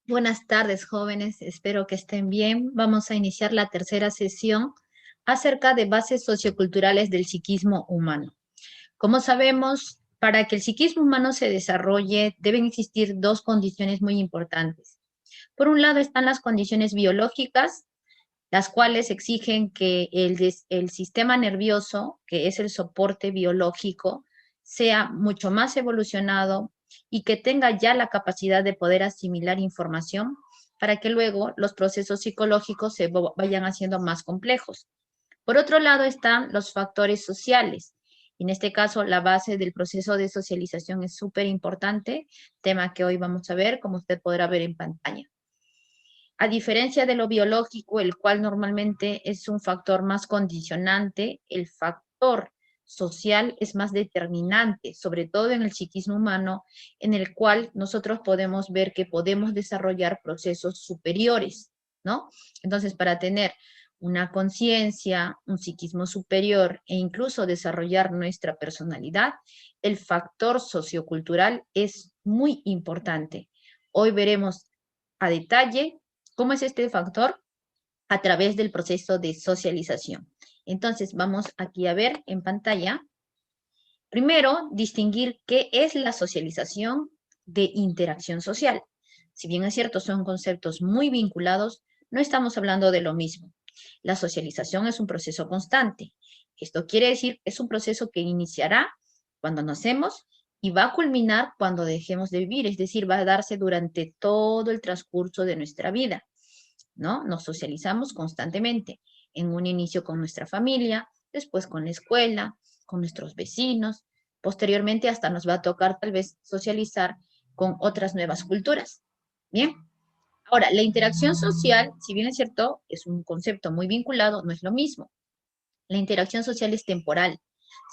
Buenas tardes, jóvenes. Espero que estén bien. Vamos a iniciar la tercera sesión acerca de bases socioculturales del psiquismo humano. Como sabemos, para que el psiquismo humano se desarrolle, deben existir dos condiciones muy importantes. Por un lado están las condiciones biológicas, las cuales exigen que el sistema nervioso, que es el soporte biológico, sea mucho más evolucionado y que tenga ya la capacidad de poder asimilar información para que luego los procesos psicológicos se vayan haciendo más complejos. Por otro lado están los factores sociales. En este caso, la base del proceso de socialización es súper importante, tema que hoy vamos a ver, como usted podrá ver en pantalla. A diferencia de lo biológico, el cual normalmente es un factor más condicionante, el factor social es más determinante, sobre todo en el psiquismo humano, en el cual nosotros podemos ver que podemos desarrollar procesos superiores, ¿no? Entonces, para tener una conciencia, un psiquismo superior e incluso desarrollar nuestra personalidad, el factor sociocultural es muy importante. Hoy veremos a detalle cómo es este factor a través del proceso de socialización. Entonces, vamos aquí a ver en pantalla. Primero, distinguir qué es la socialización de interacción social. Si bien es cierto, son conceptos muy vinculados, no estamos hablando de lo mismo. La socialización es un proceso constante. Esto quiere decir, es un proceso que iniciará cuando nacemos y va a culminar cuando dejemos de vivir, es decir, va a darse durante todo el transcurso de nuestra vida, ¿no? Nos socializamos constantemente, en un inicio con nuestra familia, después con la escuela, con nuestros vecinos, posteriormente hasta nos va a tocar tal vez socializar con otras nuevas culturas. Bien, ahora, la interacción social, si bien es cierto, es un concepto muy vinculado, no es lo mismo. La interacción social es temporal,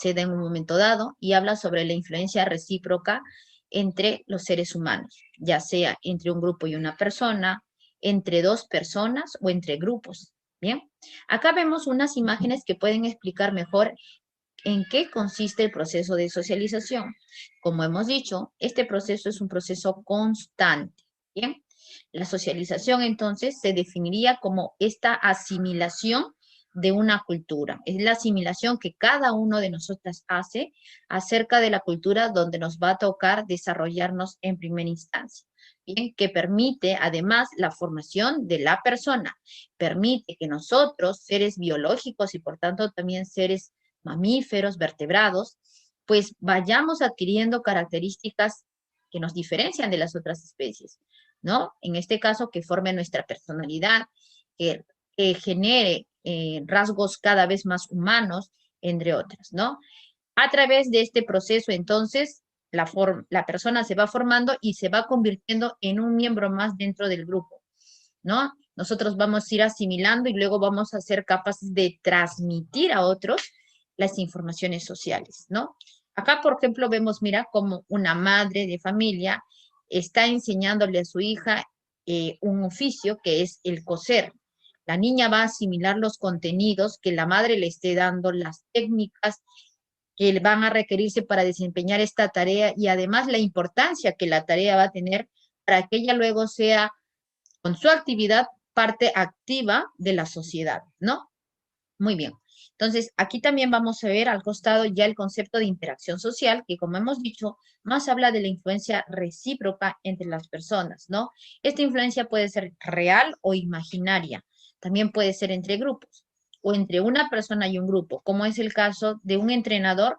se da en un momento dado y habla sobre la influencia recíproca entre los seres humanos, ya sea entre un grupo y una persona, entre dos personas o entre grupos. Bien, acá vemos unas imágenes que pueden explicar mejor en qué consiste el proceso de socialización. Como hemos dicho, este proceso es un proceso constante. Bien, la socialización entonces se definiría como esta asimilación de una cultura. Es la asimilación que cada uno de nosotros hace acerca de la cultura donde nos va a tocar desarrollarnos en primera instancia. Bien, que permite además la formación de la persona, permite que nosotros, seres biológicos y por tanto también seres mamíferos, vertebrados, pues vayamos adquiriendo características que nos diferencian de las otras especies, ¿no? En este caso, que forme nuestra personalidad, que genere rasgos cada vez más humanos, entre otras, ¿no? A través de este proceso, entonces, la persona se va formando y se va convirtiendo en un miembro más dentro del grupo, ¿no? Nosotros vamos a ir asimilando y luego vamos a ser capaces de transmitir a otros las informaciones sociales, ¿no? Acá, por ejemplo, vemos, mira, como una madre de familia está enseñándole a su hija un oficio que es el coser. La niña va a asimilar los contenidos que la madre le esté dando, las técnicas que van a requerirse para desempeñar esta tarea y además la importancia que la tarea va a tener para que ella luego sea, con su actividad, parte activa de la sociedad, ¿no? Muy bien. Entonces, aquí también vamos a ver al costado ya el concepto de interacción social, que como hemos dicho, más habla de la influencia recíproca entre las personas, ¿no? Esta influencia puede ser real o imaginaria. También puede ser entre grupos o entre una persona y un grupo, como es el caso de un entrenador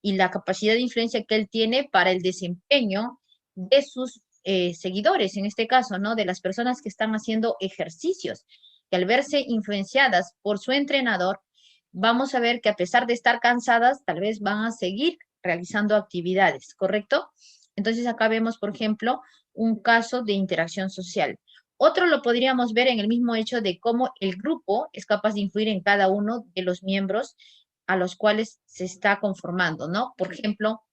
y la capacidad de influencia que él tiene para el desempeño de sus seguidores, en este caso, ¿no? De las personas que están haciendo ejercicios, que al verse influenciadas por su entrenador, vamos a ver que a pesar de estar cansadas, tal vez van a seguir realizando actividades, ¿correcto? Entonces acá vemos, por ejemplo, un caso de interacción social. Otro lo podríamos ver en el mismo hecho de cómo el grupo es capaz de influir en cada uno de los miembros a los cuales se está conformando, ¿no? Por ejemplo,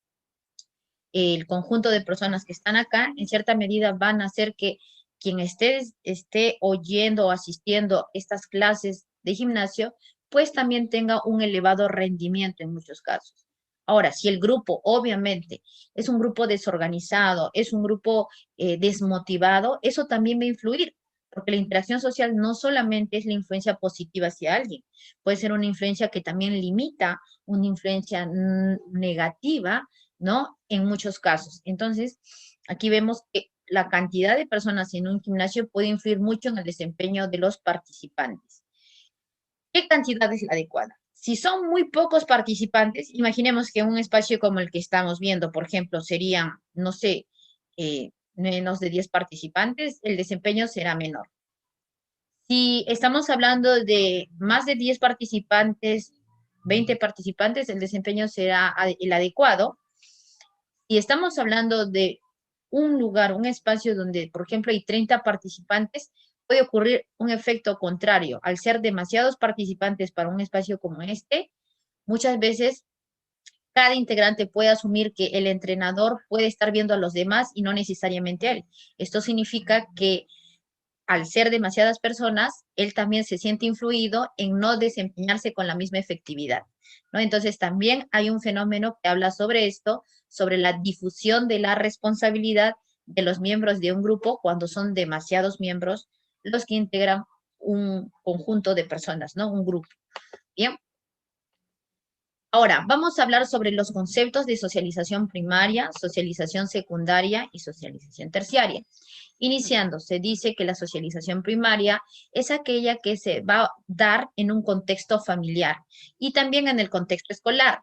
el conjunto de personas que están acá, en cierta medida van a hacer que quien esté oyendo o asistiendo estas clases de gimnasio, pues también tenga un elevado rendimiento en muchos casos. Ahora, si el grupo, obviamente, es un grupo desorganizado, es un grupo desmotivado, eso también va a influir, porque la interacción social no solamente es la influencia positiva hacia alguien, puede ser una influencia que también limita, una influencia negativa, ¿no? En muchos casos. Entonces, aquí vemos que la cantidad de personas en un gimnasio puede influir mucho en el desempeño de los participantes. ¿Qué cantidad es la adecuada? Si son muy pocos participantes, imaginemos que un espacio como el que estamos viendo, por ejemplo, serían, no sé, menos de 10 participantes, el desempeño será menor. Si estamos hablando de más de 10 participantes, 20 participantes, el desempeño será el adecuado. Si estamos hablando de un lugar, un espacio donde, por ejemplo, hay 30 participantes, puede ocurrir un efecto contrario. Al ser demasiados participantes para un espacio como este, muchas veces cada integrante puede asumir que el entrenador puede estar viendo a los demás y no necesariamente a él. Esto significa que al ser demasiadas personas, él también se siente influido en no desempeñarse con la misma efectividad, ¿no? Entonces también hay un fenómeno que habla sobre esto, sobre la difusión de la responsabilidad de los miembros de un grupo cuando son demasiados miembros los que integran un conjunto de personas, ¿no? Un grupo. Bien. Ahora, vamos a hablar sobre los conceptos de socialización primaria, socialización secundaria y socialización terciaria. Iniciando, se dice que la socialización primaria es aquella que se va a dar en un contexto familiar y también en el contexto escolar.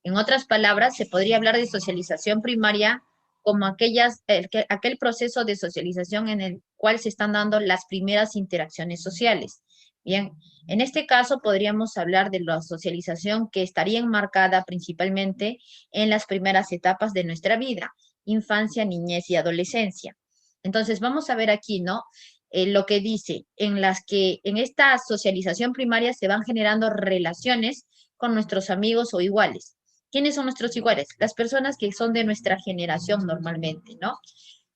En otras palabras, se podría hablar de socialización primaria como aquel proceso de socialización en el cual se están dando las primeras interacciones sociales. Bien, en este caso podríamos hablar de la socialización que estaría enmarcada principalmente en las primeras etapas de nuestra vida, infancia, niñez y adolescencia. Entonces, vamos a ver aquí, ¿no? Lo que dice, en las que en esta socialización primaria se van generando relaciones con nuestros amigos o iguales. ¿Quiénes son nuestros iguales? Las personas que son de nuestra generación normalmente, ¿no?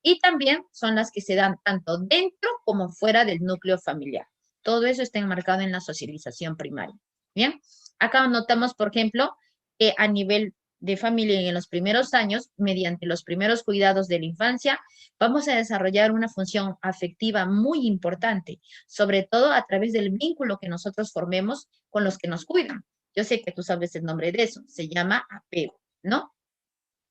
Y también son las que se dan tanto dentro como fuera del núcleo familiar. Todo eso está enmarcado en la socialización primaria. Bien, acá notamos, por ejemplo, que a nivel de familia y en los primeros años, mediante los primeros cuidados de la infancia, vamos a desarrollar una función afectiva muy importante, sobre todo a través del vínculo que nosotros formemos con los que nos cuidan. Yo sé que tú sabes el nombre de eso, se llama apego, ¿no?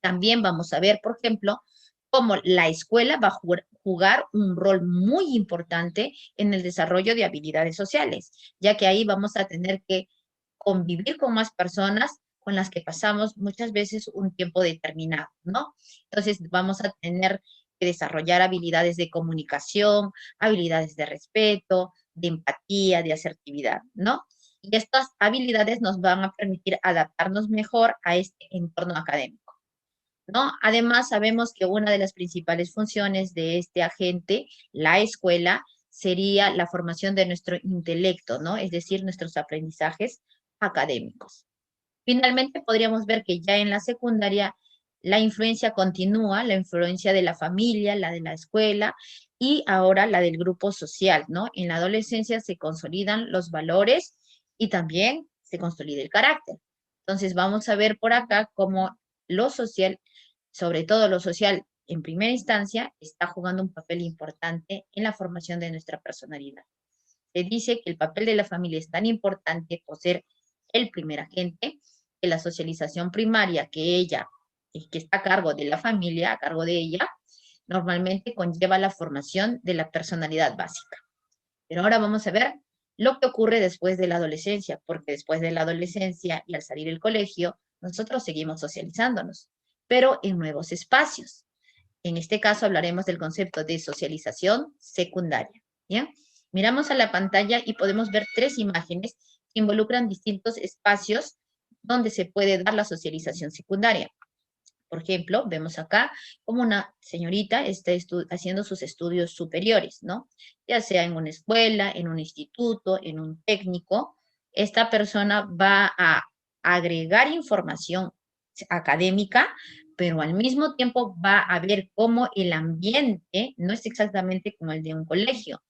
También vamos a ver, por ejemplo, cómo la escuela va a jugar un rol muy importante en el desarrollo de habilidades sociales, ya que ahí vamos a tener que convivir con más personas con las que pasamos muchas veces un tiempo determinado, ¿no? Entonces vamos a tener que desarrollar habilidades de comunicación, habilidades de respeto, de empatía, de asertividad, ¿no? Y estas habilidades nos van a permitir adaptarnos mejor a este entorno académico, ¿no? Además, sabemos que una de las principales funciones de este agente, la escuela, sería la formación de nuestro intelecto, ¿no? Es decir, nuestros aprendizajes académicos. Finalmente, podríamos ver que ya en la secundaria la influencia continúa, la influencia de la familia, la de la escuela y ahora la del grupo social, ¿no? En la adolescencia se consolidan los valores y también se consolida el carácter. Entonces, vamos a ver por acá cómo lo social, sobre todo lo social en primera instancia, está jugando un papel importante en la formación de nuestra personalidad. Se dice que el papel de la familia es tan importante por ser el primer agente, que la socialización primaria que está a cargo de la familia, a cargo de ella, normalmente conlleva la formación de la personalidad básica. Pero ahora vamos a ver lo que ocurre después de la adolescencia, porque después de la adolescencia y al salir del colegio, nosotros seguimos socializándonos, pero en nuevos espacios. En este caso hablaremos del concepto de socialización secundaria. ¿Bien? Miramos a la pantalla y podemos ver tres imágenes que involucran distintos espacios donde se puede dar la socialización secundaria. Por ejemplo, vemos acá como una señorita está haciendo sus estudios superiores, ¿no? Ya sea en una escuela, en un instituto, en un técnico. Esta persona va a agregar información académica, pero al mismo tiempo va a ver cómo el ambiente no es exactamente como el de un colegio,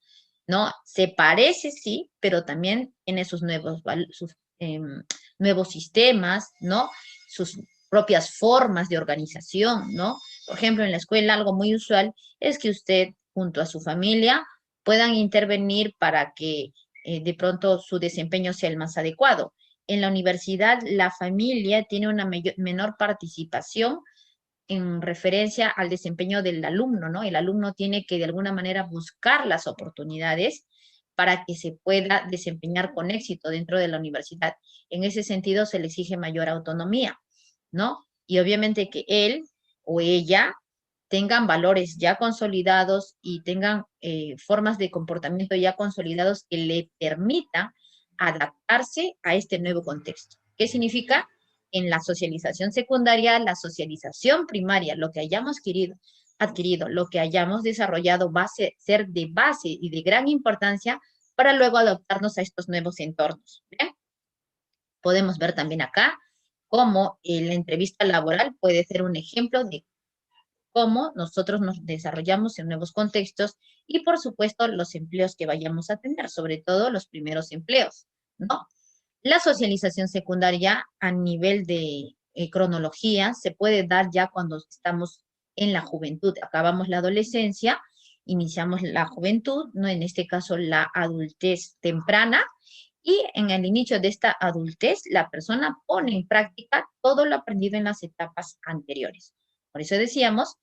¿no? Se parece, sí, pero también tiene sus nuevos sistemas, ¿no? Sus propias formas de organización, ¿no? Por ejemplo, en la escuela algo muy usual es que usted junto a su familia puedan intervenir para que de pronto su desempeño sea el más adecuado. En la universidad, la familia tiene una menor participación en referencia al desempeño del alumno, ¿no? El alumno tiene que de alguna manera buscar las oportunidades para que se pueda desempeñar con éxito dentro de la universidad. En ese sentido, se le exige mayor autonomía, ¿no? Y obviamente que él o ella tengan valores ya consolidados y tengan formas de comportamiento ya consolidados que le permitan adaptarse a este nuevo contexto. ¿Qué significa? En la socialización secundaria, la socialización primaria, lo que hayamos adquirido, lo que hayamos desarrollado va a ser de base y de gran importancia para luego adaptarnos a estos nuevos entornos. ¿Bien? Podemos ver también acá cómo la entrevista laboral puede ser un ejemplo de cómo nosotros nos desarrollamos en nuevos contextos y, por supuesto, los empleos que vayamos a tener, sobre todo los primeros empleos, ¿no? La socialización secundaria a nivel de cronología se puede dar ya cuando estamos en la juventud. Acabamos la adolescencia, iniciamos la juventud, ¿no? En este caso la adultez temprana, y en el inicio de esta adultez la persona pone en práctica todo lo aprendido en las etapas anteriores. Por eso decíamos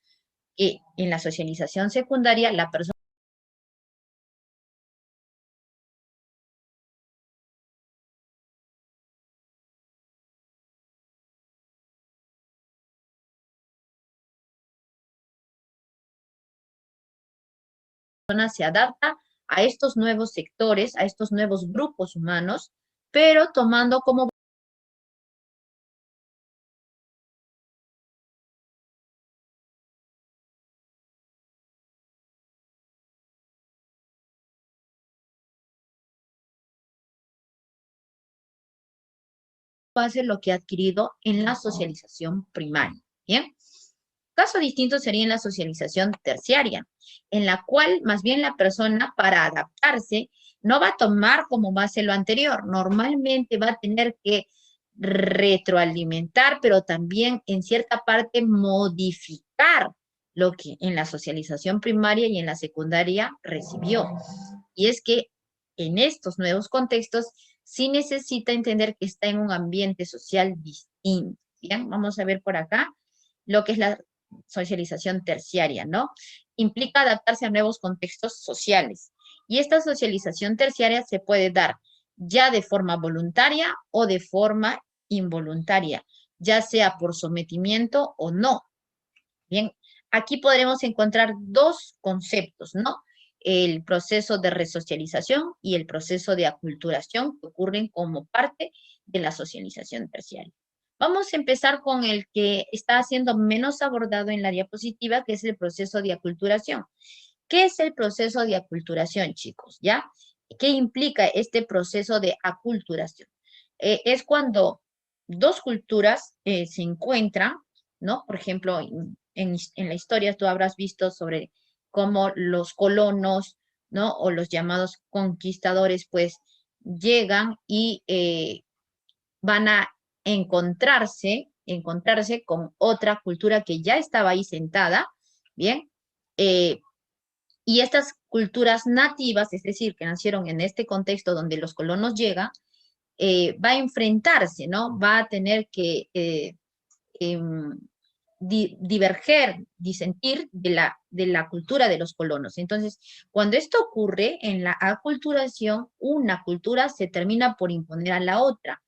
que en la socialización secundaria la persona se adapta a estos nuevos sectores, a estos nuevos grupos humanos, pero tomando como base lo que ha adquirido en la socialización primaria. ¿Bien? Caso distinto sería en la socialización terciaria, en la cual más bien la persona para adaptarse no va a tomar como base lo anterior, normalmente va a tener que retroalimentar, pero también en cierta parte modificar lo que en la socialización primaria y en la secundaria recibió. Y es que en estos nuevos contextos sí necesita entender que está en un ambiente social distinto. Bien, vamos a ver por acá lo que es la socialización terciaria, ¿no? Implica adaptarse a nuevos contextos sociales. Y esta socialización terciaria se puede dar ya de forma voluntaria o de forma involuntaria, ya sea por sometimiento o no. Bien, aquí podremos encontrar dos conceptos, ¿no? El proceso de resocialización y el proceso de aculturación que ocurren como parte de la socialización terciaria. Vamos a empezar con el que está siendo menos abordado en la diapositiva, que es el proceso de aculturación. ¿Qué es el proceso de aculturación, chicos? ¿Ya? ¿Qué implica este proceso de aculturación? Es cuando dos culturas se encuentran, ¿no? Por ejemplo, en la historia tú habrás visto sobre cómo los colonos, ¿no? O los llamados conquistadores, pues, llegan y van a encontrarse con otra cultura que ya estaba ahí sentada, ¿bien? Eh, y estas culturas nativas, es decir, que nacieron en este contexto donde los colonos llegan, va a enfrentarse, ¿no? Va a tener que em, diverger, disentir de la cultura de los colonos. Entonces, cuando esto ocurre en la aculturación, una cultura se termina por imponer a la otra.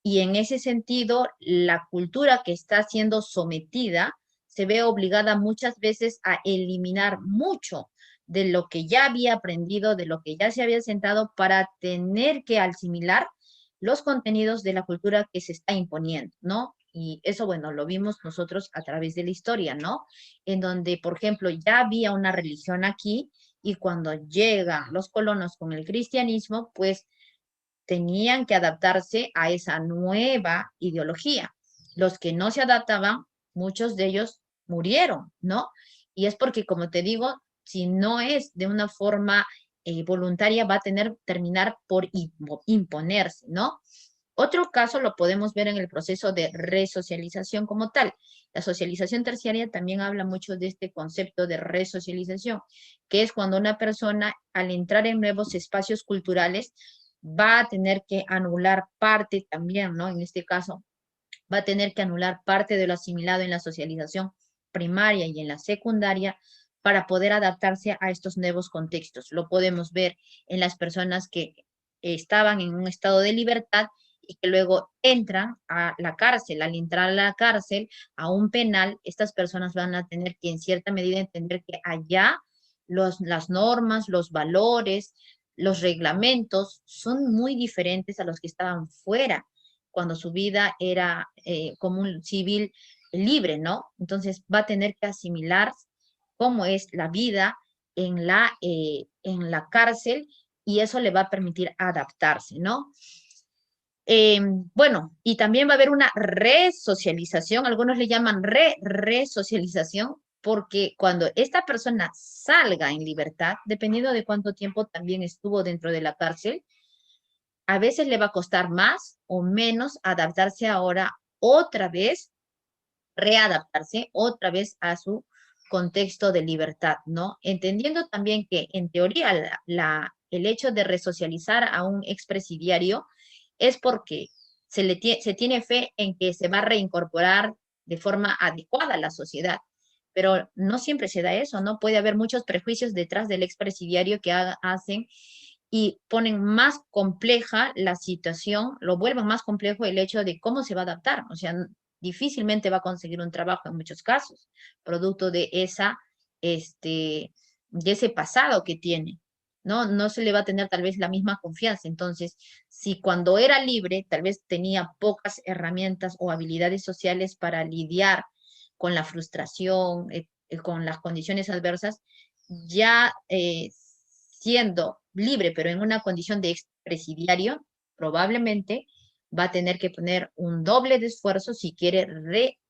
Y en ese sentido, la cultura que está siendo sometida se ve obligada muchas veces a eliminar mucho de lo que ya había aprendido, de lo que ya se había sentado para tener que asimilar los contenidos de la cultura que se está imponiendo, ¿no? Y eso, bueno, lo vimos nosotros a través de la historia, ¿no? En donde, por ejemplo, ya había una religión aquí y cuando llegan los colonos con el cristianismo, pues tenían que adaptarse a esa nueva ideología. Los que no se adaptaban, muchos de ellos murieron, ¿no? Y es porque, como te digo, si no es de una forma voluntaria, va a terminar por imponerse, ¿no? Otro caso lo podemos ver en el proceso de resocialización como tal. La socialización terciaria también habla mucho de este concepto de resocialización, que es cuando una persona, al entrar en nuevos espacios culturales, va a tener que anular parte también, ¿no? En este caso, va a tener que anular parte de lo asimilado en la socialización primaria y en la secundaria para poder adaptarse a estos nuevos contextos. Lo podemos ver en las personas que estaban en un estado de libertad y que luego entran a la cárcel. Al entrar a la cárcel, a un penal, estas personas van a tener que en cierta medida entender que allá las normas, los valores, los reglamentos son muy diferentes a los que estaban fuera cuando su vida era como un civil libre, ¿no? Entonces va a tener que asimilar cómo es la vida en la cárcel y eso le va a permitir adaptarse, ¿no? Bueno, y también va a haber una resocialización, algunos le llaman resocialización, porque cuando esta persona salga en libertad, dependiendo de cuánto tiempo también estuvo dentro de la cárcel, a veces le va a costar más o menos adaptarse ahora otra vez, readaptarse otra vez a su contexto de libertad, ¿no? Entendiendo también que en teoría el hecho de resocializar a un expresidiario es porque se tiene fe en que se va a reincorporar de forma adecuada a la sociedad. Pero no siempre se da eso, ¿no? Puede haber muchos prejuicios detrás del expresidiario que hacen y ponen más compleja la situación, lo vuelven más complejo el hecho de cómo se va a adaptar. O sea, difícilmente va a conseguir un trabajo en muchos casos, producto de de ese pasado que tiene. ¿No? No se le va a tener tal vez la misma confianza. Entonces, si cuando era libre, tal vez tenía pocas herramientas o habilidades sociales para lidiar con la frustración, con las condiciones adversas, ya siendo libre, pero en una condición de expresidiario, probablemente va a tener que poner un doble de esfuerzo si quiere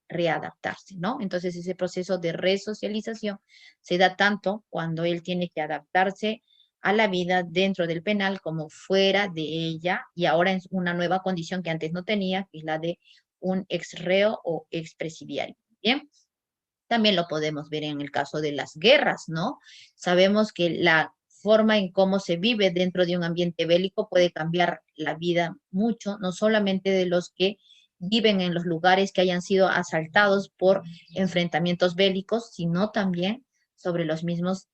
readaptarse, ¿no? Entonces ese proceso de resocialización se da tanto cuando él tiene que adaptarse a la vida dentro del penal como fuera de ella y ahora en una nueva condición que antes no tenía, que es la de un ex reo o expresidiario. Bien, también lo podemos ver en el caso de las guerras, ¿no? Sabemos que la forma en cómo se vive dentro de un ambiente bélico puede cambiar la vida mucho, no solamente de los que viven en los lugares que hayan sido asaltados por enfrentamientos bélicos, sino también sobre las mismas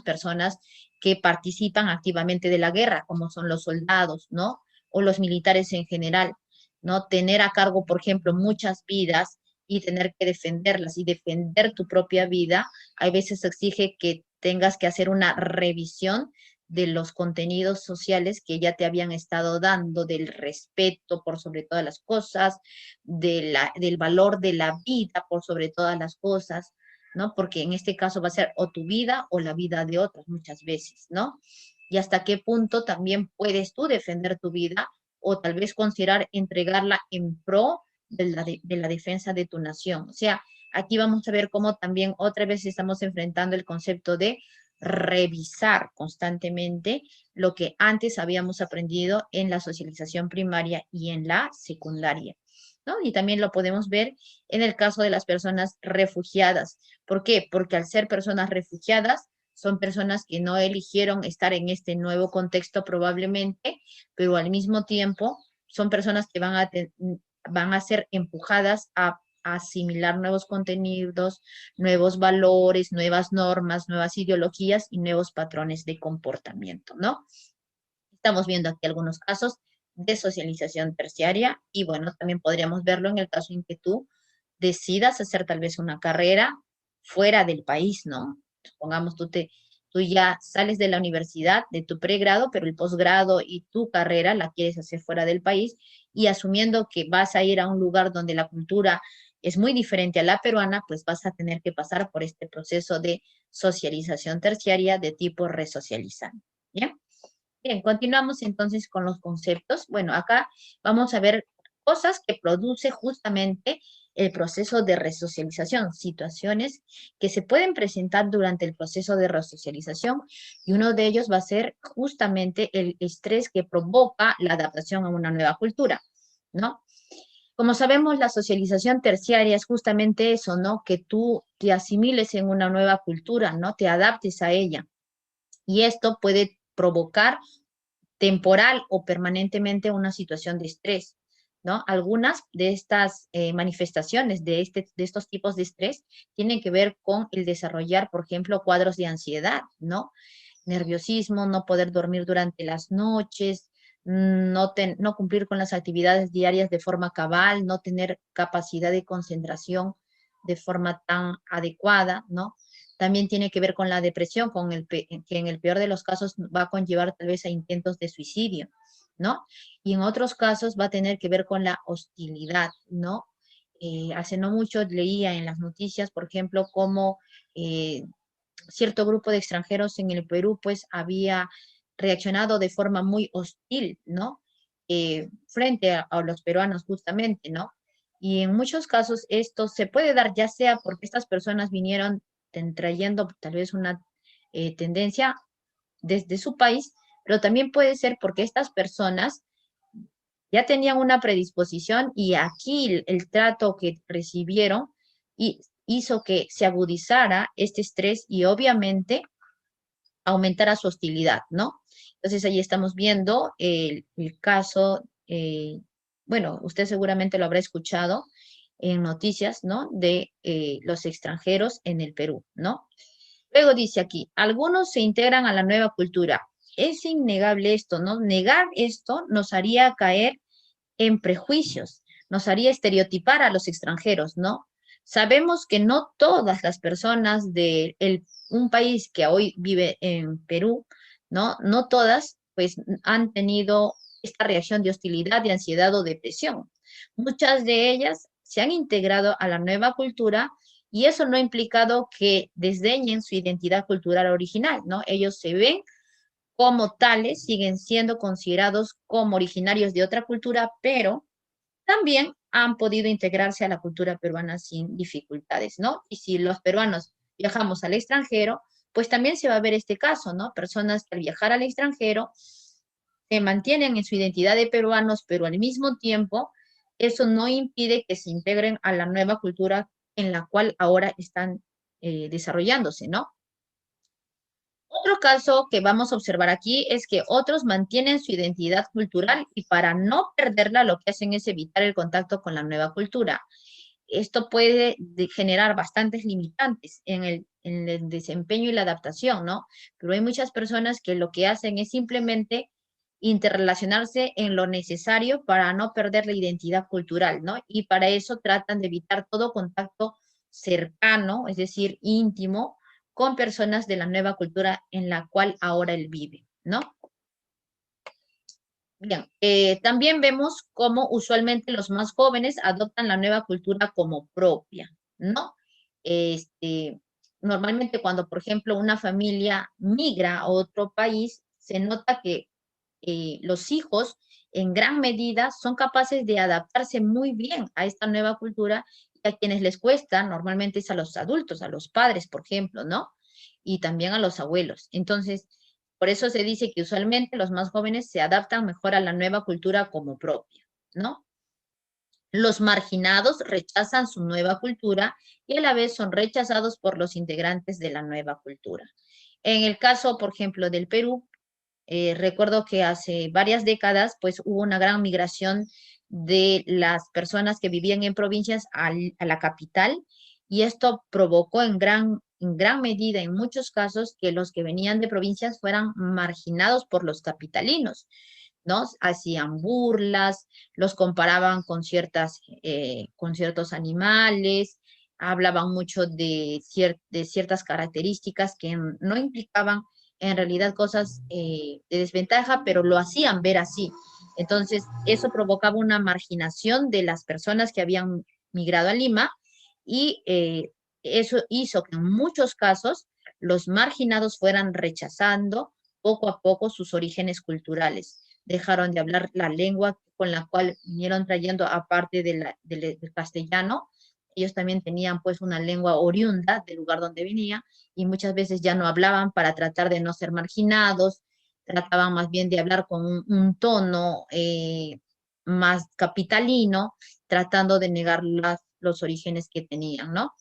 personas que participan activamente de la guerra, como son los soldados, ¿no? O los militares en general, ¿no? Tener a cargo, por ejemplo, muchas vidas y tener que defenderlas y defender tu propia vida, a veces exige que tengas que hacer una revisión de los contenidos sociales que ya te habían estado dando, del respeto por sobre todas las cosas, del valor de la vida por sobre todas las cosas, ¿no? Porque en este caso va a ser o tu vida o la vida de otros muchas veces, ¿no? Y hasta qué punto también puedes tú defender tu vida o tal vez considerar entregarla en pro de la defensa de tu nación. O sea, aquí vamos a ver cómo también otra vez estamos enfrentando el concepto de revisar constantemente lo que antes habíamos aprendido en la socialización primaria y en la secundaria, ¿no? Y también lo podemos ver en el caso de las personas refugiadas. ¿Por qué? Porque al ser personas refugiadas, son personas que no eligieron estar en este nuevo contexto probablemente, pero al mismo tiempo son personas que van a ser empujadas a asimilar nuevos contenidos, nuevos valores, nuevas normas, nuevas ideologías y nuevos patrones de comportamiento, ¿no? Estamos viendo aquí algunos casos de socialización terciaria y bueno, también podríamos verlo en el caso en que tú decidas hacer tal vez una carrera fuera del país, ¿no? Supongamos tú ya sales de la universidad, de tu pregrado, pero el posgrado y tu carrera la quieres hacer fuera del país y asumiendo que vas a ir a un lugar donde la cultura es muy diferente a la peruana, pues vas a tener que pasar por este proceso de socialización terciaria de tipo resocializante. ¿Bien? Bien, continuamos entonces con los conceptos. Bueno, acá vamos a ver cosas que produce justamente el proceso de resocialización, situaciones que se pueden presentar durante el proceso de resocialización, y uno de ellos va a ser justamente el estrés que provoca la adaptación a una nueva cultura, ¿no? Como sabemos, la socialización terciaria es justamente eso, ¿no? Que tú te asimiles en una nueva cultura, ¿no? Te adaptes a ella. Y esto puede provocar temporal o permanentemente una situación de estrés, ¿no? Algunas de estas manifestaciones de estos tipos de estrés tienen que ver con el desarrollar, por ejemplo, cuadros de ansiedad, ¿no? Nerviosismo, no poder dormir durante las noches, no cumplir con las actividades diarias de forma cabal, no tener capacidad de concentración de forma tan adecuada, ¿no? También tiene que ver con la depresión, que en el peor de los casos va a conllevar tal vez a intentos de suicidio, ¿no? Y en otros casos va a tener que ver con la hostilidad, ¿no? Hace no mucho leía en las noticias, por ejemplo, cómo cierto grupo de extranjeros en el Perú, pues, había reaccionado de forma muy hostil, ¿no? Frente a los peruanos, justamente, ¿no? Y en muchos casos esto se puede dar ya sea porque estas personas vinieron trayendo tal vez una tendencia desde su país, pero también puede ser porque estas personas ya tenían una predisposición y aquí el trato que recibieron y hizo que se agudizara este estrés y obviamente aumentara su hostilidad, ¿no? Entonces ahí estamos viendo el caso, bueno, usted seguramente lo habrá escuchado en noticias, ¿no? De los extranjeros en el Perú, ¿no? Luego dice aquí, algunos se integran a la nueva cultura. Es innegable esto, ¿no? Negar esto nos haría caer en prejuicios, nos haría estereotipar a los extranjeros, ¿no? Sabemos que no todas las personas de un país que hoy vive en Perú, ¿no? No todas, pues, han tenido esta reacción de hostilidad, de ansiedad o depresión. Muchas de ellas se han integrado a la nueva cultura y eso no ha implicado que desdeñen su identidad cultural original, ¿no? Ellos se ven como tales, siguen siendo considerados como originarios de otra cultura, pero también han podido integrarse a la cultura peruana sin dificultades, ¿no? Y si los peruanos viajamos al extranjero, pues también se va a ver este caso, ¿no? Personas que al viajar al extranjero se mantienen en su identidad de peruanos, pero al mismo tiempo eso no impide que se integren a la nueva cultura en la cual ahora están desarrollándose, ¿no? Otro caso que vamos a observar aquí es que otros mantienen su identidad cultural y para no perderla lo que hacen es evitar el contacto con la nueva cultura. Esto puede generar bastantes limitantes en el desempeño y la adaptación, ¿no? Pero hay muchas personas que lo que hacen es simplemente interrelacionarse en lo necesario para no perder la identidad cultural, ¿no? Y para eso tratan de evitar todo contacto cercano, es decir, íntimo, con personas de la nueva cultura en la cual ahora él vive, ¿no? Bien, también vemos cómo usualmente los más jóvenes adoptan la nueva cultura como propia, ¿no? Este, normalmente cuando, por ejemplo, una familia migra a otro país, se nota que los hijos en gran medida son capaces de adaptarse muy bien a esta nueva cultura y a quienes les cuesta, normalmente es a los adultos, a los padres, por ejemplo, ¿no? Y también a los abuelos. Entonces, por eso se dice que usualmente los más jóvenes se adaptan mejor a la nueva cultura como propia, ¿no? Los marginados rechazan su nueva cultura y a la vez son rechazados por los integrantes de la nueva cultura. En el caso, por ejemplo, del Perú, recuerdo que hace varias décadas, pues hubo una gran migración de las personas que vivían en provincias a la capital y esto provocó en gran medida, en muchos casos, que los que venían de provincias fueran marginados por los capitalinos, ¿no? Hacían burlas, los comparaban con ciertos animales, hablaban mucho de ciertas características que no implicaban en realidad cosas de desventaja, pero lo hacían ver así. Entonces, eso provocaba una marginación de las personas que habían migrado a Lima y eso hizo que en muchos casos los marginados fueran rechazando poco a poco sus orígenes culturales. dejaron de hablar la lengua con la cual vinieron trayendo, aparte del castellano. Ellos también tenían pues una lengua oriunda del lugar donde venía, y muchas veces ya no hablaban para tratar de no ser marginados, trataban más bien de hablar con un tono más capitalino, tratando de negar los orígenes que tenían, ¿no?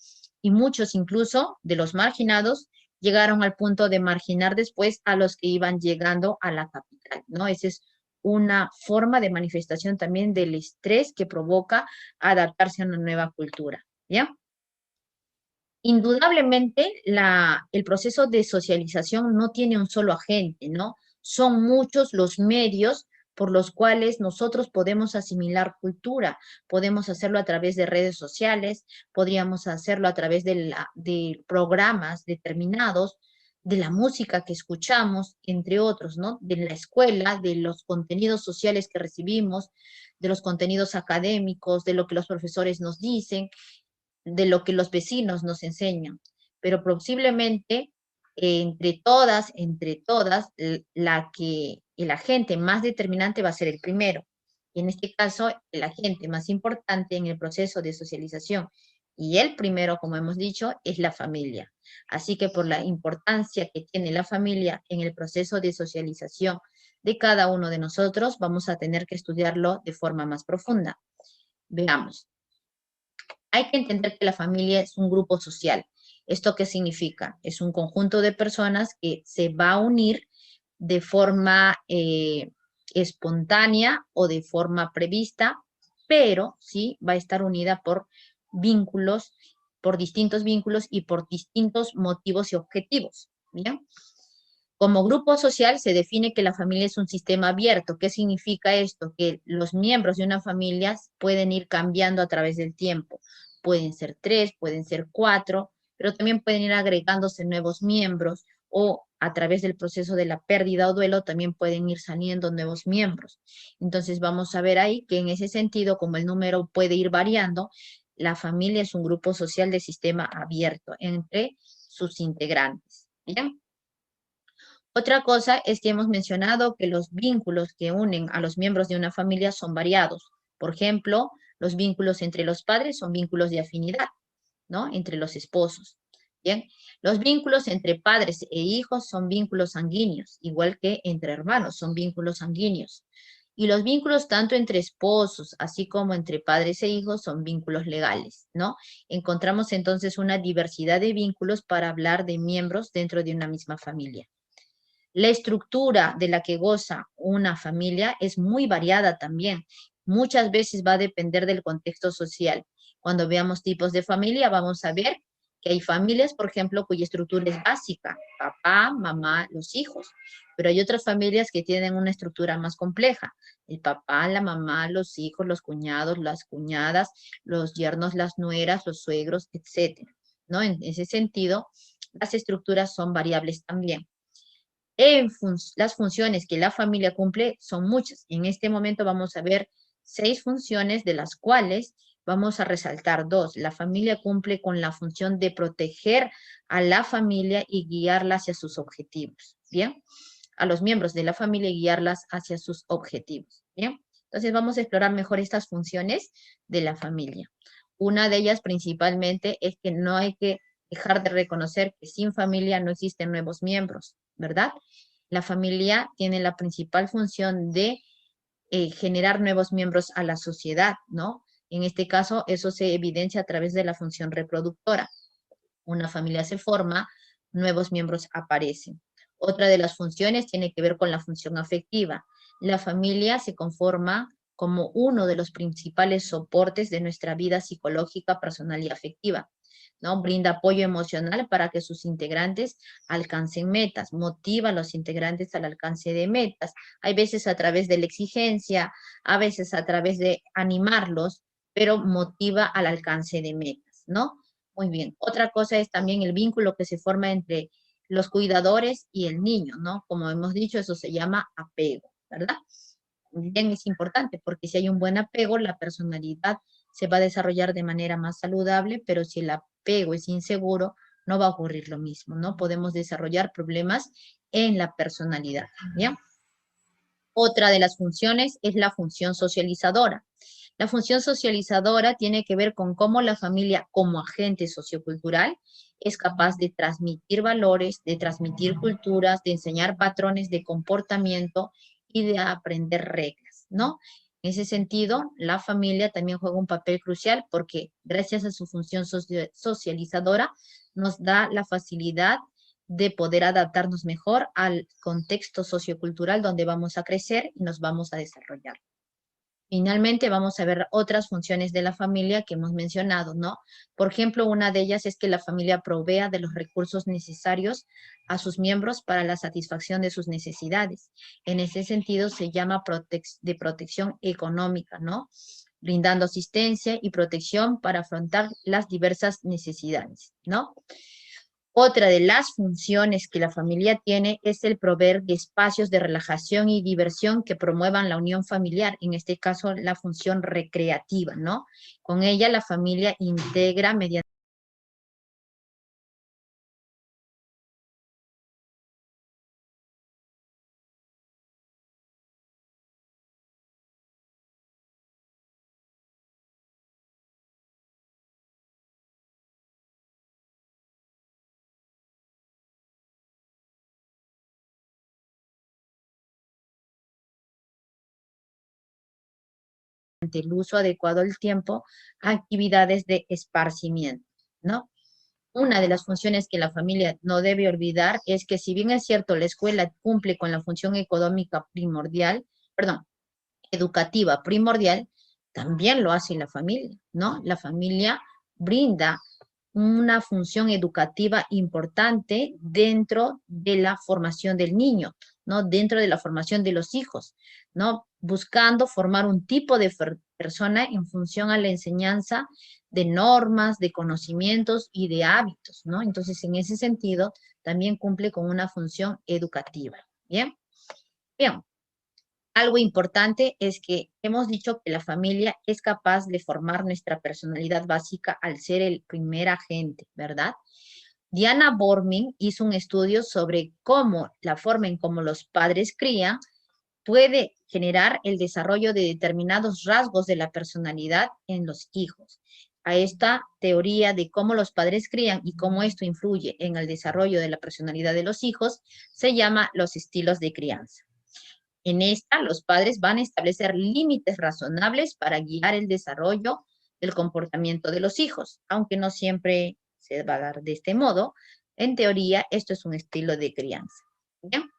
Y muchos incluso de los marginados llegaron al punto de marginar después a los que iban llegando a la capital, ¿no? Esa es una forma de manifestación también del estrés que provoca adaptarse a una nueva cultura, ¿ya? Indudablemente, el proceso de socialización no tiene un solo agente, ¿no? Son muchos los medios por los cuales nosotros podemos asimilar cultura. Podemos hacerlo a través de redes sociales, podríamos hacerlo a través de programas determinados, de la música que escuchamos, entre otros, ¿no? De la escuela, de los contenidos sociales que recibimos, de los contenidos académicos, de lo que los profesores nos dicen, de lo que los vecinos nos enseñan, pero posiblemente entre todas, el agente más determinante va a ser el primero. Y en este caso, el agente más importante en el proceso de socialización y el primero, como hemos dicho, es la familia. Así que por la importancia que tiene la familia en el proceso de socialización de cada uno de nosotros, vamos a tener que estudiarlo de forma más profunda. Veamos. Hay que entender que la familia es un grupo social. ¿Esto qué significa? Es un conjunto de personas que se va a unir de forma espontánea o de forma prevista, pero sí va a estar unida por vínculos, por distintos vínculos y por distintos motivos y objetivos. ¿Bien? Como grupo social se define que la familia es un sistema abierto. ¿Qué significa esto? Que los miembros de una familia pueden ir cambiando a través del tiempo. Pueden ser 3, pueden ser 4, pero también pueden ir agregándose nuevos miembros, o a través del proceso de la pérdida o duelo también pueden ir saliendo nuevos miembros. Entonces vamos a ver ahí que en ese sentido, como el número puede ir variando, la familia es un grupo social de sistema abierto entre sus integrantes. ¿Bien? Otra cosa es que hemos mencionado que los vínculos que unen a los miembros de una familia son variados. Por ejemplo, los vínculos entre los padres son vínculos de afinidad, ¿no? Entre los esposos. Bien, los vínculos entre padres e hijos son vínculos sanguíneos, igual que entre hermanos son vínculos sanguíneos. Y los vínculos tanto entre esposos, así como entre padres e hijos, son vínculos legales, ¿no? Encontramos entonces una diversidad de vínculos para hablar de miembros dentro de una misma familia. La estructura de la que goza una familia es muy variada también. Muchas veces va a depender del contexto social. Cuando veamos tipos de familia, vamos a ver que hay familias, por ejemplo, cuya estructura es básica: papá, mamá, los hijos. Pero hay otras familias que tienen una estructura más compleja: el papá, la mamá, los hijos, los cuñados, las cuñadas, los yernos, las nueras, los suegros, etcétera, ¿no? En ese sentido, las estructuras son variables también. Las funciones que la familia cumple son muchas. En este momento vamos a ver 6 funciones, de las cuales vamos a resaltar 2. La familia cumple con la función de proteger a la familia y guiarla hacia sus objetivos. ¿Bien? A los miembros de la familia y guiarlas hacia sus objetivos. ¿Bien? Entonces vamos a explorar mejor estas funciones de la familia. Una de ellas principalmente es que no hay que dejar de reconocer que sin familia no existen nuevos miembros, ¿verdad? La familia tiene la principal función de generar nuevos miembros a la sociedad, ¿no? En este caso, eso se evidencia a través de la función reproductora. Una familia se forma, nuevos miembros aparecen. Otra de las funciones tiene que ver con la función afectiva. La familia se conforma como uno de los principales soportes de nuestra vida psicológica, personal y afectiva, ¿no? Brinda apoyo emocional para que sus integrantes alcancen metas, motiva a los integrantes al alcance de metas. Hay veces a través de la exigencia, a veces a través de animarlos, pero motiva al alcance de metas, ¿no? Muy bien. Otra cosa es también el vínculo que se forma entre los cuidadores y el niño, ¿no? Como hemos dicho, eso se llama apego, ¿verdad? Bien, es importante, porque si hay un buen apego, la personalidad se va a desarrollar de manera más saludable, pero si el apego es inseguro, no va a ocurrir lo mismo, ¿no? Podemos desarrollar problemas en la personalidad, ¿bien? Otra de las funciones es la función socializadora. La función socializadora tiene que ver con cómo la familia, como agente sociocultural, es capaz de transmitir valores, de transmitir culturas, de enseñar patrones de comportamiento y de aprender reglas, ¿no? En ese sentido, la familia también juega un papel crucial porque gracias a su función socializadora nos da la facilidad de poder adaptarnos mejor al contexto sociocultural donde vamos a crecer y nos vamos a desarrollar. Finalmente, vamos a ver otras funciones de la familia que hemos mencionado, ¿no? Por ejemplo, una de ellas es que la familia provea de los recursos necesarios a sus miembros para la satisfacción de sus necesidades. En ese sentido, se llama de protección económica, ¿no? Brindando asistencia y protección para afrontar las diversas necesidades, ¿no? Otra de las funciones que la familia tiene es el proveer de espacios de relajación y diversión que promuevan la unión familiar, en este caso la función recreativa, ¿no? Con ella la familia integra mediante el uso adecuado del tiempo, actividades de esparcimiento, ¿no? Una de las funciones que la familia no debe olvidar es que si bien es cierto la escuela cumple con la función económica primordial, perdón, educativa primordial, también lo hace la familia, ¿no? La familia brinda una función educativa importante dentro de la formación del niño, ¿no? Dentro de la formación de los hijos, ¿no? Buscando formar un tipo de persona en función a la enseñanza de normas, de conocimientos y de hábitos, ¿no? Entonces, en ese sentido, también cumple con una función educativa, ¿bien? Bien, algo importante es que hemos dicho que la familia es capaz de formar nuestra personalidad básica al ser el primer agente, ¿verdad? Diana Bormin hizo un estudio sobre cómo la forma en cómo los padres crían puede generar el desarrollo de determinados rasgos de la personalidad en los hijos. A esta teoría de cómo los padres crían y cómo esto influye en el desarrollo de la personalidad de los hijos se llama los estilos de crianza. En esta, los padres van a establecer límites razonables para guiar el desarrollo del comportamiento de los hijos, aunque no siempre se va a dar de este modo. En teoría, esto es un estilo de crianza. ¿Bien?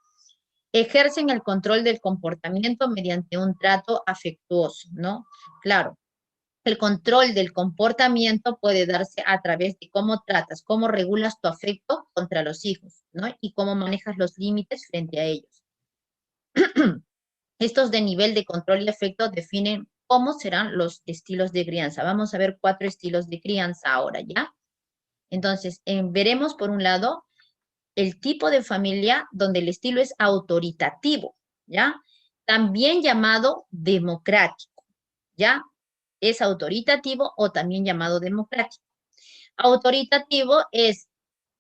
Ejercen el control del comportamiento mediante un trato afectuoso, ¿no? Claro, el control del comportamiento puede darse a través de cómo tratas, cómo regulas tu afecto contra los hijos, ¿no? Y cómo manejas los límites frente a ellos. Estos de nivel de control y efecto definen cómo serán los estilos de crianza. Vamos a ver 4 estilos de crianza ahora, ¿ya? Entonces, veremos por un lado el tipo de familia donde el estilo es autoritativo, ¿ya? También llamado democrático, ¿ya? Es autoritativo o también llamado democrático. Autoritativo es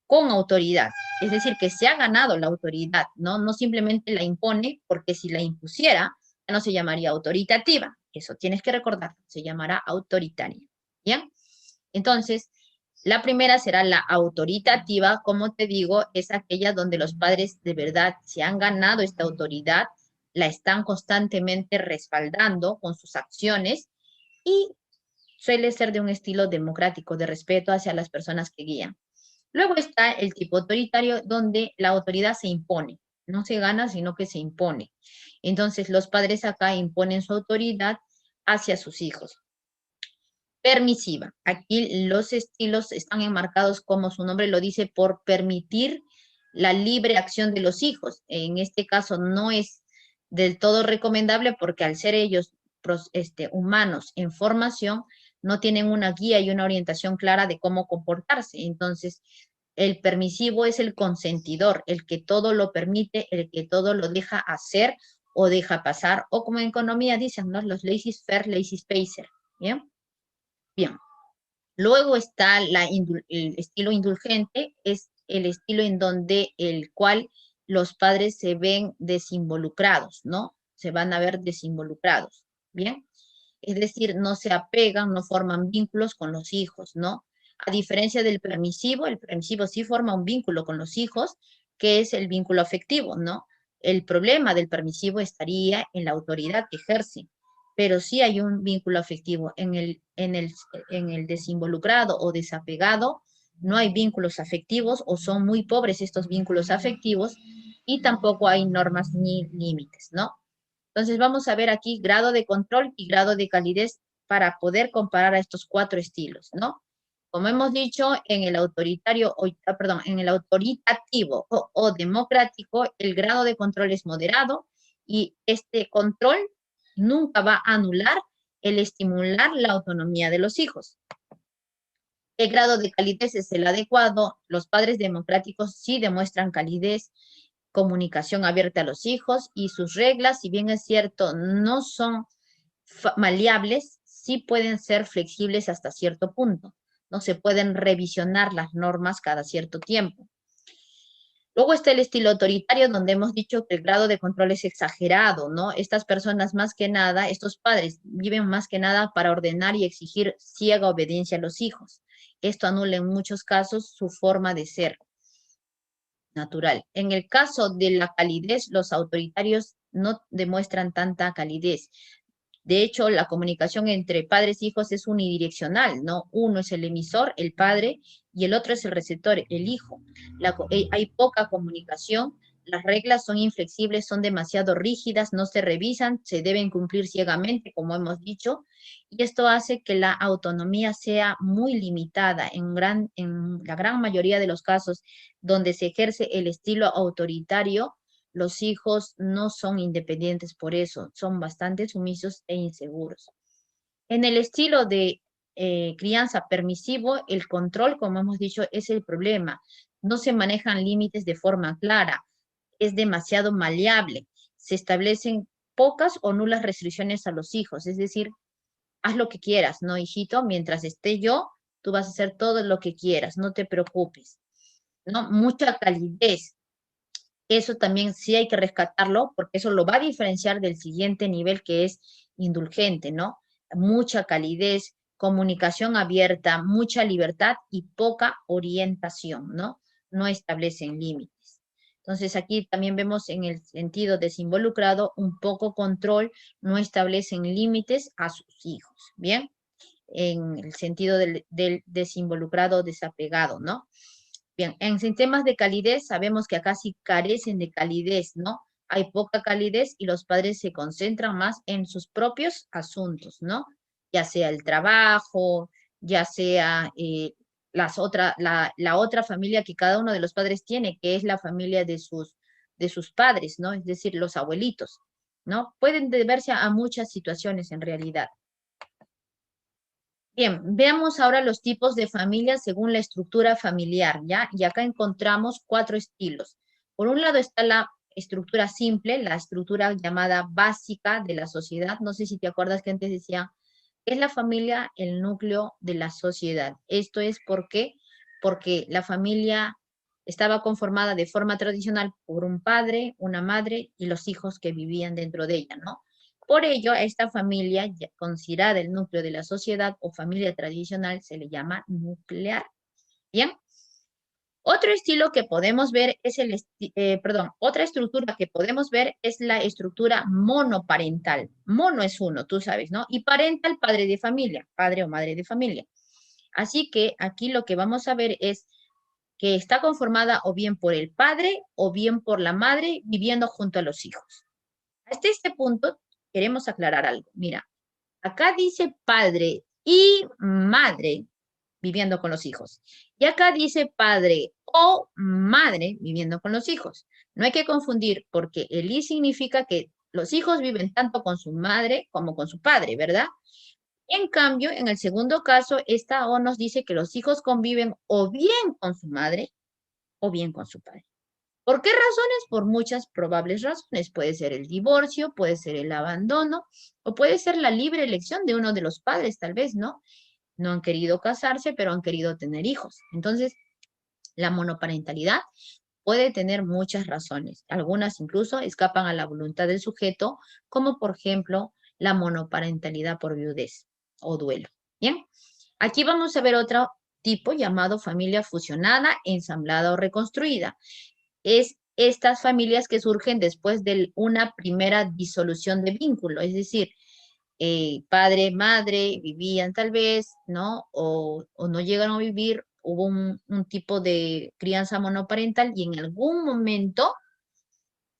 con autoridad, es decir, que se ha ganado la autoridad, ¿no? No simplemente la impone, porque si la impusiera, ya no se llamaría autoritativa. Eso tienes que recordar, se llamará autoritaria, ¿bien? Entonces, la primera será la autoritativa, como te digo, es aquella donde los padres de verdad se han ganado esta autoridad, la están constantemente respaldando con sus acciones y suele ser de un estilo democrático, de respeto hacia las personas que guían. Luego está el tipo autoritario, donde la autoridad se impone, no se gana, sino que se impone. Entonces, los padres acá imponen su autoridad hacia sus hijos. Permisiva. Aquí los estilos están enmarcados, como su nombre lo dice, por permitir la libre acción de los hijos. En este caso no es del todo recomendable porque al ser ellos humanos en formación, no tienen una guía y una orientación clara de cómo comportarse. Entonces, el permisivo es el consentidor, el que todo lo permite, el que todo lo deja hacer o deja pasar, o como en economía dicen, ¿no? Los laissez-faire, laissez-passer, ¿bien? Bien. Luego está el estilo indulgente, es el estilo en donde el cual los padres se ven desinvolucrados, ¿no? se van a ver desinvolucrados, ¿bien? Es decir, no se apegan, no forman vínculos con los hijos, ¿no? A diferencia del permisivo, el permisivo sí forma un vínculo con los hijos, que es el vínculo afectivo, ¿no? El problema del permisivo estaría en la autoridad que ejerce, pero sí hay un vínculo afectivo. En el desinvolucrado o desapegado no hay vínculos afectivos o son muy pobres estos vínculos afectivos y tampoco hay normas ni límites, ¿no? Entonces vamos a ver aquí grado de control y grado de calidez para poder comparar a estos 4 estilos, ¿no? Como hemos dicho, en el autoritario, en el autoritativo o democrático, el grado de control es moderado y este control nunca va a anular el estimular la autonomía de los hijos. El grado de calidez es el adecuado. Los padres democráticos sí demuestran calidez, comunicación abierta a los hijos y sus reglas, si bien es cierto, no son maleables, sí pueden ser flexibles hasta cierto punto. No se pueden revisionar las normas cada cierto tiempo. Luego está el estilo autoritario, donde hemos dicho que el grado de control es exagerado, ¿no? Estas personas más que nada, estos padres viven más que nada para ordenar y exigir ciega obediencia a los hijos. Esto anula en muchos casos su forma de ser natural. En el caso de la calidez, los autoritarios no demuestran tanta calidez. De hecho, la comunicación entre padres e hijos es unidireccional, ¿no? Uno es el emisor, el padre, y el otro es el receptor, el hijo. Hay poca comunicación, las reglas son inflexibles, son demasiado rígidas, no se revisan, se deben cumplir ciegamente, como hemos dicho, y esto hace que la autonomía sea muy limitada en la gran mayoría de los casos donde se ejerce el estilo autoritario. Los hijos no son independientes por eso, son bastante sumisos e inseguros. En el estilo de crianza permisivo, el control, como hemos dicho, es el problema. No se manejan límites de forma clara, es demasiado maleable, se establecen pocas o nulas restricciones a los hijos, es decir, haz lo que quieras, ¿no, hijito? Mientras esté yo, tú vas a hacer todo lo que quieras, no te preocupes, ¿no? Mucha calidez. Eso también sí hay que rescatarlo porque eso lo va a diferenciar del siguiente nivel que es indulgente, ¿no? Mucha calidez, comunicación abierta, mucha libertad y poca orientación, ¿no? No establecen límites. Entonces aquí también vemos en el sentido desinvolucrado un poco control, no establecen límites a sus hijos, ¿bien? En el sentido del desinvolucrado desapegado, ¿no? Bien, en sistemas de calidez sabemos que acá sí carecen de calidez, ¿no? Hay poca calidez y los padres se concentran más en sus propios asuntos, ¿no? Ya sea el trabajo, ya sea la otra familia que cada uno de los padres tiene, que es la familia de sus padres, ¿no? Es decir, los abuelitos, ¿no? Pueden deberse a muchas situaciones en realidad. Bien, veamos ahora los tipos de familias según la estructura familiar, ¿ya? Y acá encontramos 4 estilos. Por un lado está la estructura simple, la estructura llamada básica de la sociedad. No sé si te acuerdas que antes decía, es la familia el núcleo de la sociedad. Esto es porque la familia estaba conformada de forma tradicional por un padre, una madre y los hijos que vivían dentro de ella, ¿no? Por ello, a esta familia, considerada el núcleo de la sociedad o familia tradicional, se le llama nuclear. ¿Bien? Otro estilo que podemos ver es otra estructura que podemos ver es la estructura monoparental. Mono es uno, tú sabes, ¿no? Y parental, padre de familia, padre o madre de familia. Así que aquí lo que vamos a ver es que está conformada o bien por el padre o bien por la madre viviendo junto a los hijos. Hasta este punto queremos aclarar algo. Mira, acá dice padre y madre viviendo con los hijos. Y acá dice padre o madre viviendo con los hijos. No hay que confundir porque el y significa que los hijos viven tanto con su madre como con su padre, ¿verdad? En cambio, en el segundo caso, esta O nos dice que los hijos conviven o bien con su madre o bien con su padre. ¿Por qué razones? Por muchas probables razones. Puede ser el divorcio, puede ser el abandono, o puede ser la libre elección de uno de los padres, tal vez, ¿no? No han querido casarse, pero han querido tener hijos. Entonces, la monoparentalidad puede tener muchas razones. Algunas incluso escapan a la voluntad del sujeto, como por ejemplo la monoparentalidad por viudez o duelo. Bien, aquí vamos a ver otro tipo llamado familia fusionada, ensamblada o reconstruida. Es estas familias que surgen después de una primera disolución de vínculo, es decir, padre, madre vivían tal vez, ¿no? O no llegaron a vivir, hubo un tipo de crianza monoparental y en algún momento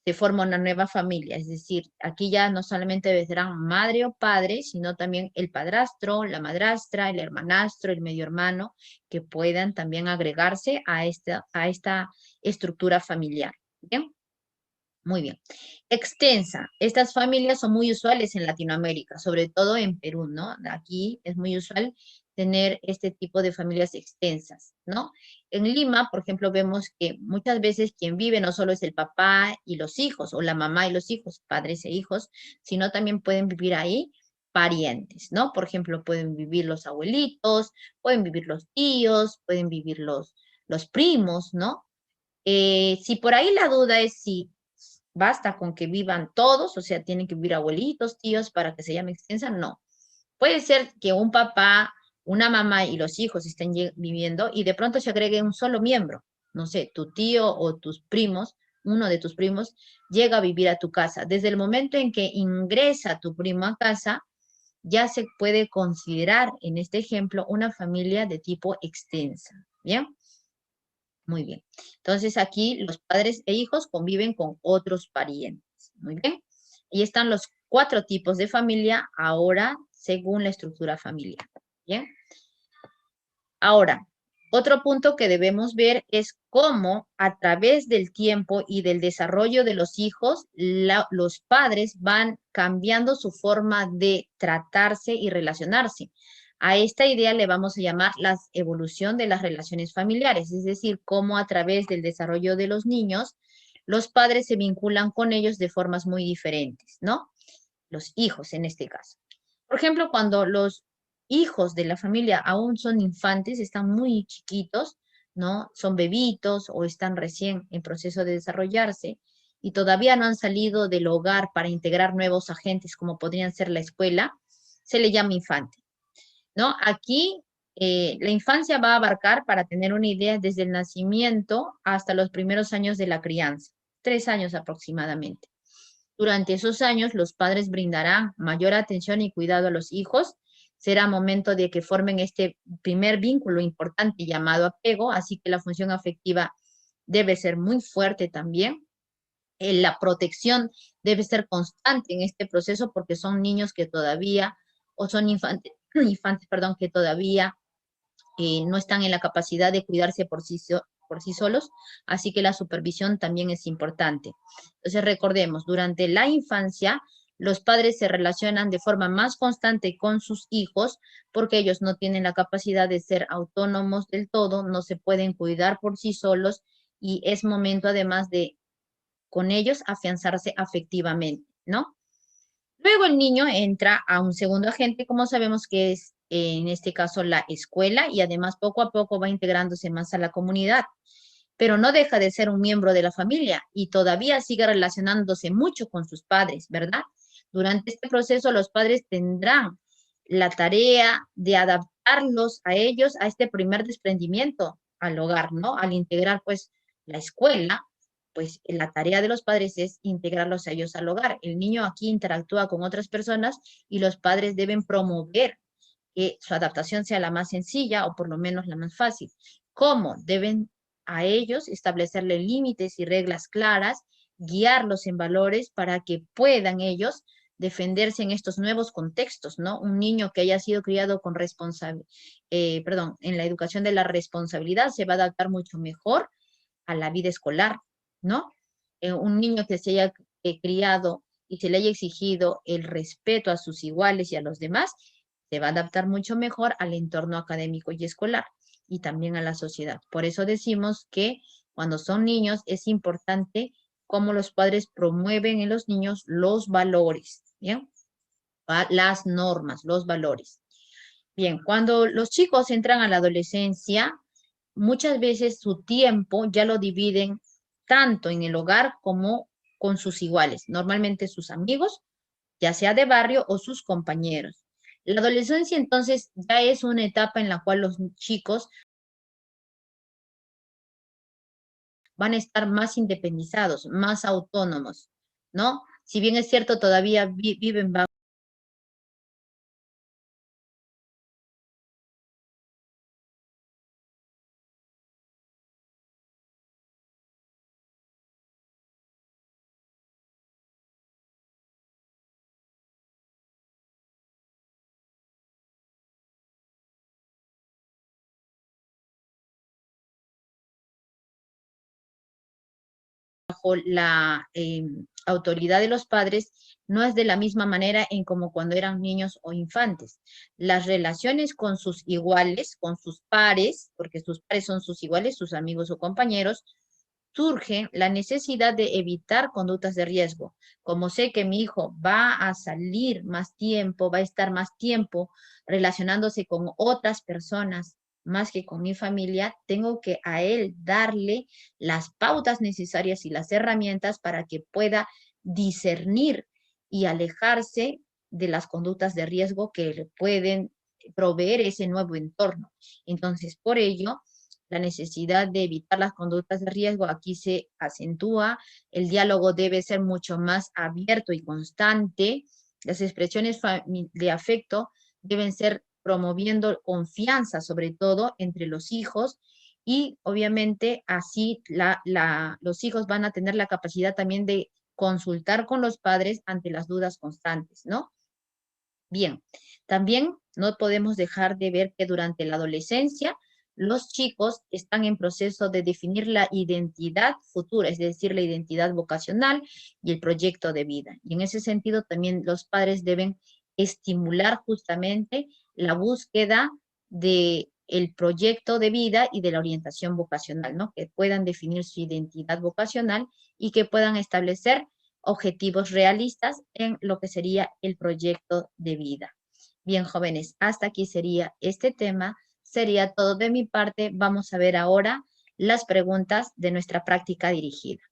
se forma una nueva familia. Es decir, aquí ya no solamente serán madre o padre, sino también el padrastro, la madrastra, el hermanastro, el medio hermano, que puedan también agregarse a esta estructura familiar. ¿Bien? Muy bien. Extensa. Estas familias son muy usuales en Latinoamérica, sobre todo en Perú, ¿no? Aquí es muy usual tener este tipo de familias extensas, ¿no? En Lima, por ejemplo, vemos que muchas veces quien vive no solo es el papá y los hijos, o la mamá y los hijos, padres e hijos, sino también pueden vivir ahí parientes, ¿no? Por ejemplo, pueden vivir los abuelitos, pueden vivir los tíos, pueden vivir los primos, ¿no? Si por ahí la duda es si basta con que vivan todos, o sea, tienen que vivir abuelitos, tíos para que se llame extensa, no. Puede ser que un papá, una mamá y los hijos estén viviendo y de pronto se agregue un solo miembro, no sé, tu tío o tus primos, uno de tus primos llega a vivir a tu casa. Desde el momento en que ingresa tu primo a casa, ya se puede considerar en este ejemplo una familia de tipo extensa, ¿bien? Muy bien. Entonces aquí los padres e hijos conviven con otros parientes. Muy bien. Y están los 4 tipos de familia ahora según la estructura familiar. Bien. Ahora, otro punto que debemos ver es cómo a través del tiempo y del desarrollo de los hijos, los padres van cambiando su forma de tratarse y relacionarse. A esta idea le vamos a llamar la evolución de las relaciones familiares, es decir, cómo a través del desarrollo de los niños, los padres se vinculan con ellos de formas muy diferentes, ¿no? Los hijos en este caso. Por ejemplo, cuando los hijos de la familia aún son infantes, están muy chiquitos, ¿no? Son bebitos o están recién en proceso de desarrollarse y todavía no han salido del hogar para integrar nuevos agentes como podrían ser la escuela, se le llama infante, ¿no? Aquí la infancia va a abarcar, para tener una idea, desde el nacimiento hasta los primeros años de la crianza, 3 años aproximadamente. Durante esos años, los padres brindarán mayor atención y cuidado a los hijos. Será momento de que formen este primer vínculo importante llamado apego, así que la función afectiva debe ser muy fuerte también. La protección debe ser constante en este proceso porque son niños que todavía, o son infantes, perdón, que todavía no están en la capacidad de cuidarse por sí solos, así que la supervisión también es importante. Entonces recordemos, durante la infancia, los padres se relacionan de forma más constante con sus hijos porque ellos no tienen la capacidad de ser autónomos del todo, no se pueden cuidar por sí solos y es momento además de con ellos afianzarse afectivamente, ¿no? Luego el niño entra a un segundo agente, como sabemos que es en este caso la escuela, y además poco a poco va integrándose más a la comunidad, pero no deja de ser un miembro de la familia y todavía sigue relacionándose mucho con sus padres, ¿verdad? Durante este proceso los padres tendrán la tarea de adaptarlos a ellos a este primer desprendimiento al hogar, ¿no? Al integrar pues la escuela, pues la tarea de los padres es integrarlos a ellos al hogar. El niño aquí interactúa con otras personas y los padres deben promover que su adaptación sea la más sencilla o por lo menos la más fácil. ¿Cómo? Deben a ellos establecerle límites y reglas claras, guiarlos en valores para que puedan ellos defenderse en estos nuevos contextos, ¿no? Un niño que haya sido criado con en la educación de la responsabilidad se va a adaptar mucho mejor a la vida escolar, ¿no? Un niño que se haya criado y se le haya exigido el respeto a sus iguales y a los demás, se va a adaptar mucho mejor al entorno académico y escolar y también a la sociedad. Por eso decimos que cuando son niños es importante cómo los padres promueven en los niños los valores, ¿bien? Las normas, los valores. Bien, cuando los chicos entran a la adolescencia, muchas veces su tiempo ya lo dividen tanto en el hogar como con sus iguales, normalmente sus amigos, ya sea de barrio o sus compañeros. La adolescencia entonces ya es una etapa en la cual los chicos van a estar más independizados, más autónomos, ¿no? Si bien es cierto, todavía viven bajo la autoridad de los padres, no es de la misma manera en como cuando eran niños o infantes. Las relaciones con sus iguales, con sus pares, porque sus pares son sus iguales, sus amigos o compañeros, surge la necesidad de evitar conductas de riesgo. Como sé que mi hijo va a salir más tiempo, va a estar más tiempo relacionándose con otras personas más que con mi familia, tengo que a él darle las pautas necesarias y las herramientas para que pueda discernir y alejarse de las conductas de riesgo que le pueden proveer ese nuevo entorno. Entonces, por ello, la necesidad de evitar las conductas de riesgo aquí se acentúa, el diálogo debe ser mucho más abierto y constante, las expresiones de afecto deben ser promoviendo confianza, sobre todo entre los hijos, y obviamente así los hijos van a tener la capacidad también de consultar con los padres ante las dudas constantes, ¿no? Bien, también no podemos dejar de ver que durante la adolescencia los chicos están en proceso de definir la identidad futura, es decir, la identidad vocacional y el proyecto de vida. Y en ese sentido también los padres deben estimular justamente la búsqueda de el proyecto de vida y de la orientación vocacional, ¿no? Que puedan definir su identidad vocacional y que puedan establecer objetivos realistas en lo que sería el proyecto de vida. Bien, jóvenes, hasta aquí sería este tema. Sería todo de mi parte. Vamos a ver ahora las preguntas de nuestra práctica dirigida.